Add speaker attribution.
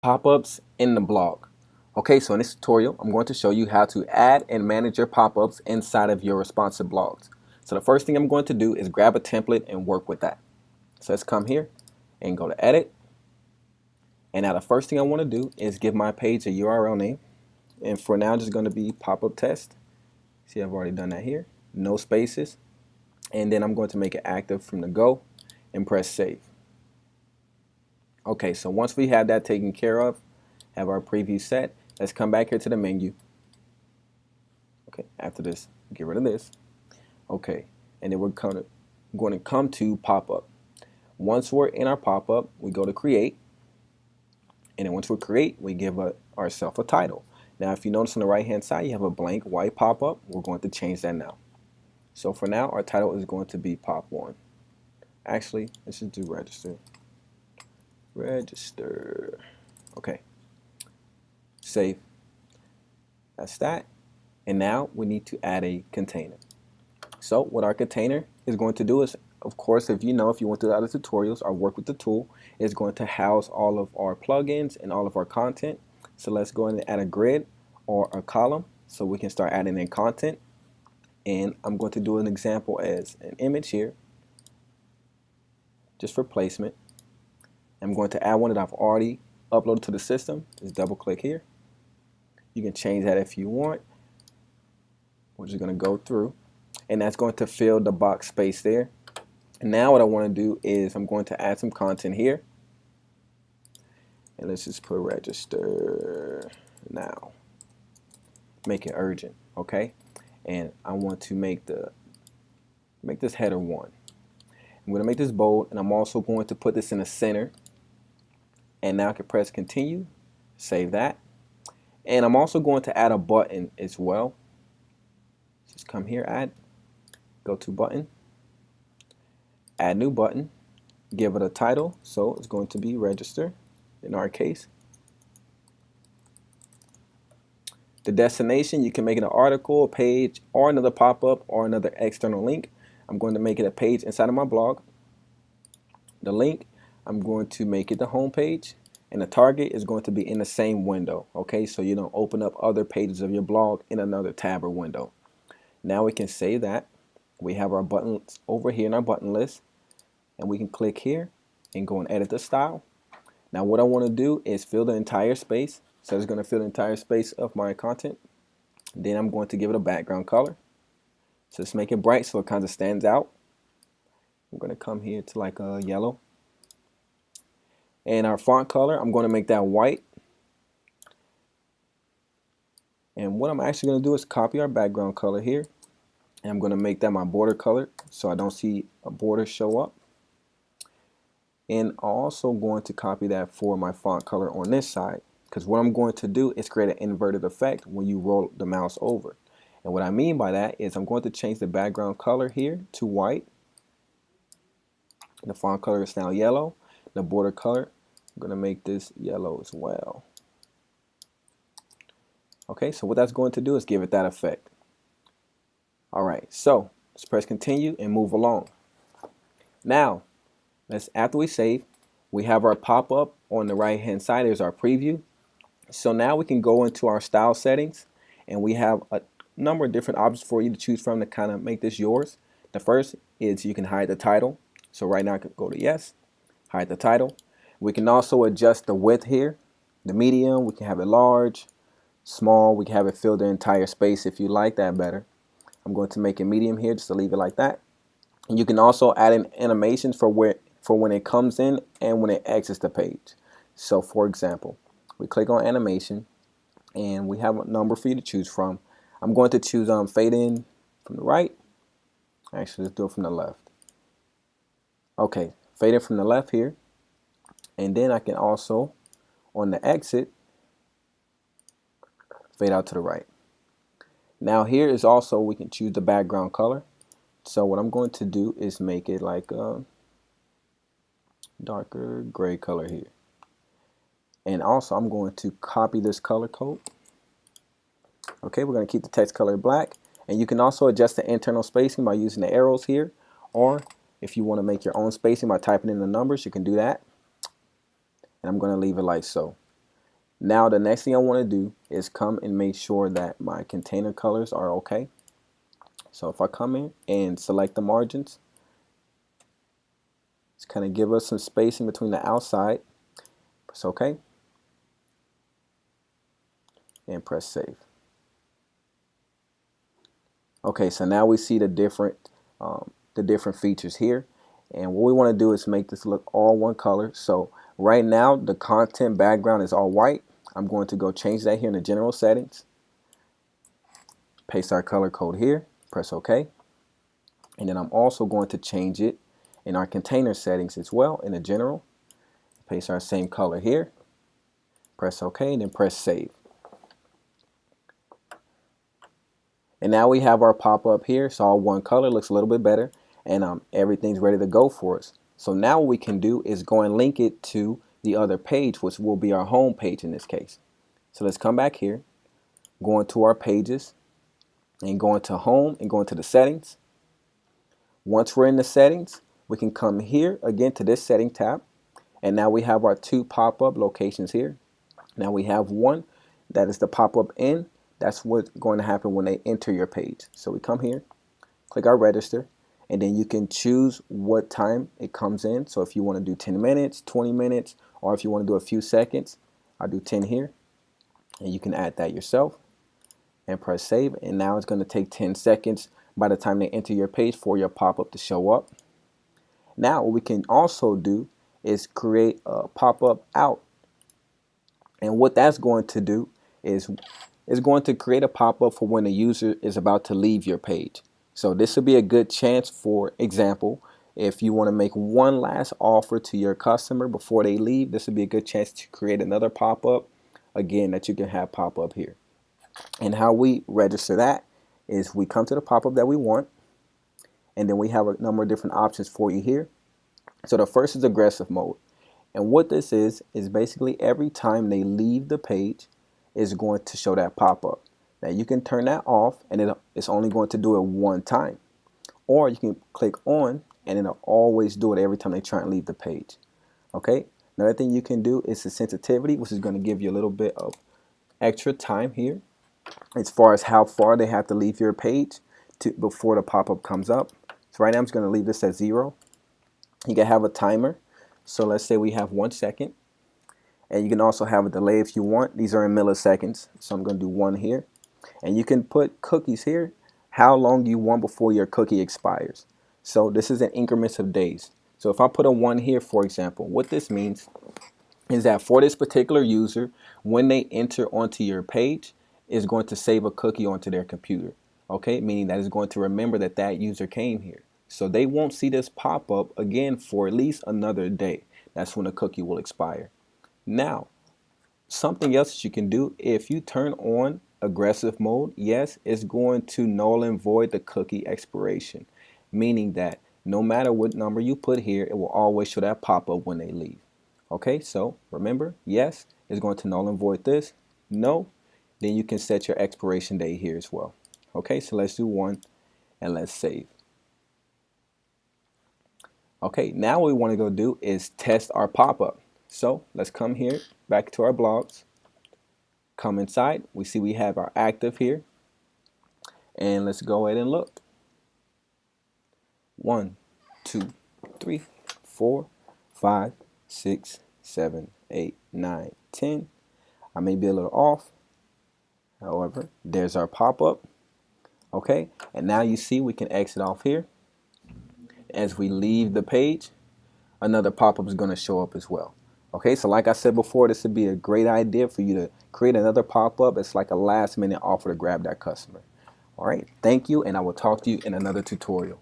Speaker 1: Pop-ups in the blog. Okay, so in this tutorial, I'm going to show you how to add and manage your pop-ups inside of your responsive blogs. So the first thing I'm going to do is grab a template and work with that. So let's come here and go to edit. And now the first thing I want to do is give my page a URL name. And for now, it's going to be pop-up test. See, I've already done that here. No spaces. And then I'm going to make it active from the go and press save. Okay, so once we have that taken care of, have our preview set, let's come back here to the menu. Okay, after this, get rid of this. Okay, and then we're going to come to pop-up. Once we're in our pop-up, we go to create. And then once we create, we give ourselves a title. Now, if you notice on the right-hand side, you have a blank white pop-up. We're going to change that now. So for now, our title is going to be Pop 1. Actually, let's just do register. Register. Okay. Save. That's that. And now we need to add a container. So what our container is going to do is, of course, if you went through the other tutorials or work with the tool, is going to house all of our plugins and all of our content. So let's go in and add a grid or a column so we can start adding in content. And I'm going to do an example as an image here, just for placement. I'm going to add one that I've already uploaded to the system. Just double click here. You can change that if you want. We're just going to go through, and that's going to fill the box space there. And now what I want to do is I'm going to add some content here. And let's just put register now. Make it urgent, okay? And I want to make this header 1. I'm going to make this bold, and I'm also going to put this in the center. And now I can press continue, save that. And I'm also going to add a button as well. Just come here, add, go to button, add new button, give it a title. So it's going to be register in our case. The destination, you can make it an article, a page, or another pop-up, or another external link. I'm going to make it a page inside of my blog. The link, I'm going to make it the home page, and the target is going to be in the same window. Okay, so you don't open up other pages of your blog in another tab or window. Now we can save that. We have our buttons over here in our button list, and we can click here and go and edit the style. Now what I want to do is fill the entire space. So it's going to fill the entire space of my content. Then I'm going to give it a background color. So let's make it bright so it kind of stands out. I'm going to come here to like a yellow. And our font color, I'm going to make that white. And what I'm actually going to do is copy our background color here. And I'm going to make that my border color so I don't see a border show up. And I'm also going to copy that for my font color on this side. Because what I'm going to do is create an inverted effect when you roll the mouse over. And what I mean by that is I'm going to change the background color here to white. The font color is now yellow. The border color, I'm going to make this yellow as well. Okay, so what that's going to do is give it that effect. Alright, so let's press continue and move along. Now, after we save, we have our pop-up on the right hand side. There's our preview. So now we can go into our style settings, and we have a number of different options for you to choose from to kind of make this yours. The first is you can hide the title. So right now I can go to yes, hide the title. We can also adjust the width here, the medium. We can have it large, small. We can have it fill the entire space if you like that better. I'm going to make it medium here just to leave it like that. And you can also add in animations for when it comes in and when it exits the page. So for example, we click on animation, and we have a number for you to choose from. I'm going to choose fade in from the right. Actually, let's do it from the left. Okay, fade in from the left here. And then I can also, on the exit, fade out to the right. Now here is also, we can choose the background color. So what I'm going to do is make it like a darker gray color here. And also I'm going to copy this color code. Okay, we're going to keep the text color black. And you can also adjust the internal spacing by using the arrows here. Or if you want to make your own spacing by typing in the numbers, you can do that. And I'm going to leave it like so. Now the next thing I want to do is come and make sure that my container colors are okay. So if I come in and select the margins, it's kind of give us some spacing between the outside. Press OK and press save. Okay, so now we see the different features here, and what we want to do is make this look all one color. So right now the content background is all white. I'm going to go change that here in the general settings, paste our color code here, press OK, and then I'm also going to change it in our container settings as well in the general, paste our same color here, press OK, and then press save. And now we have our pop-up here. It's all one color, looks a little bit better, and everything's ready to go for us. So now what we can do is go and link it to the other page, which will be our home page in this case. So let's come back here, go into our pages, and go into home and go into the settings. Once we're in the settings, we can come here again to this setting tab, and now we have our two pop-up locations here. Now we have one that is the pop-up in. That's what's going to happen when they enter your page. So we come here, click our register, and then you can choose what time it comes in. So if you want to do 10 minutes, 20 minutes, or if you want to do a few seconds, I'll do 10 here, and you can add that yourself and press save. And now it's going to take 10 seconds by the time they enter your page for your pop-up to show up. Now what we can also do is create a pop-up out, and what that's going to do is going to create a pop-up for when the user is about to leave your page. So this will be a good chance, for example, if you want to make one last offer to your customer before they leave, this would be a good chance to create another pop-up again that you can have pop up here. And how we register that is we come to the pop-up that we want, and then we have a number of different options for you here. So the first is aggressive mode, and what this is basically every time they leave the page is going to show that pop-up. Now you can turn that off, and it's only going to do it one time, or you can click on and it'll always do it every time they try and leave the page. Okay, another thing you can do is the sensitivity, which is going to give you a little bit of extra time here as far as how far they have to leave your page before the pop-up comes up. So right now I'm just going to leave this at 0. You can have a timer, so let's say we have 1 second. And you can also have a delay if you want. These are in milliseconds, so I'm going to do 1 here. And you can put cookies here, how long you want before your cookie expires. So this is in increments of days. So if I put a 1 here, for example, what this means is that for this particular user, when they enter onto your page, is going to save a cookie onto their computer. Okay, meaning that it's going to remember that that user came here. So they won't see this pop up again for at least another day. That's when the cookie will expire. Now, something else that you can do, if you turn on aggressive mode, yes, it's going to null and void the cookie expiration, meaning that no matter what number you put here, it will always show that pop-up when they leave. Okay, so remember, yes, it's going to null and void this. No, then you can set your expiration date here as well. Okay, so let's do 1 and let's save. Okay, now what we want to go do is test our pop-up. So let's come here, back to our blogs, come inside, we see we have our active here, and let's go ahead and look. 1, 2, 3, 4, 5, 6, 7, 8, 9, 10. I may be a little off. However, there's our pop-up. Okay, and now you see we can exit off here. As we leave the page, another pop-up is going to show up as well. Okay, so like I said before, this would be a great idea for you to create another pop-up. It's like a last-minute offer to grab that customer. All right, thank you, and I will talk to you in another tutorial.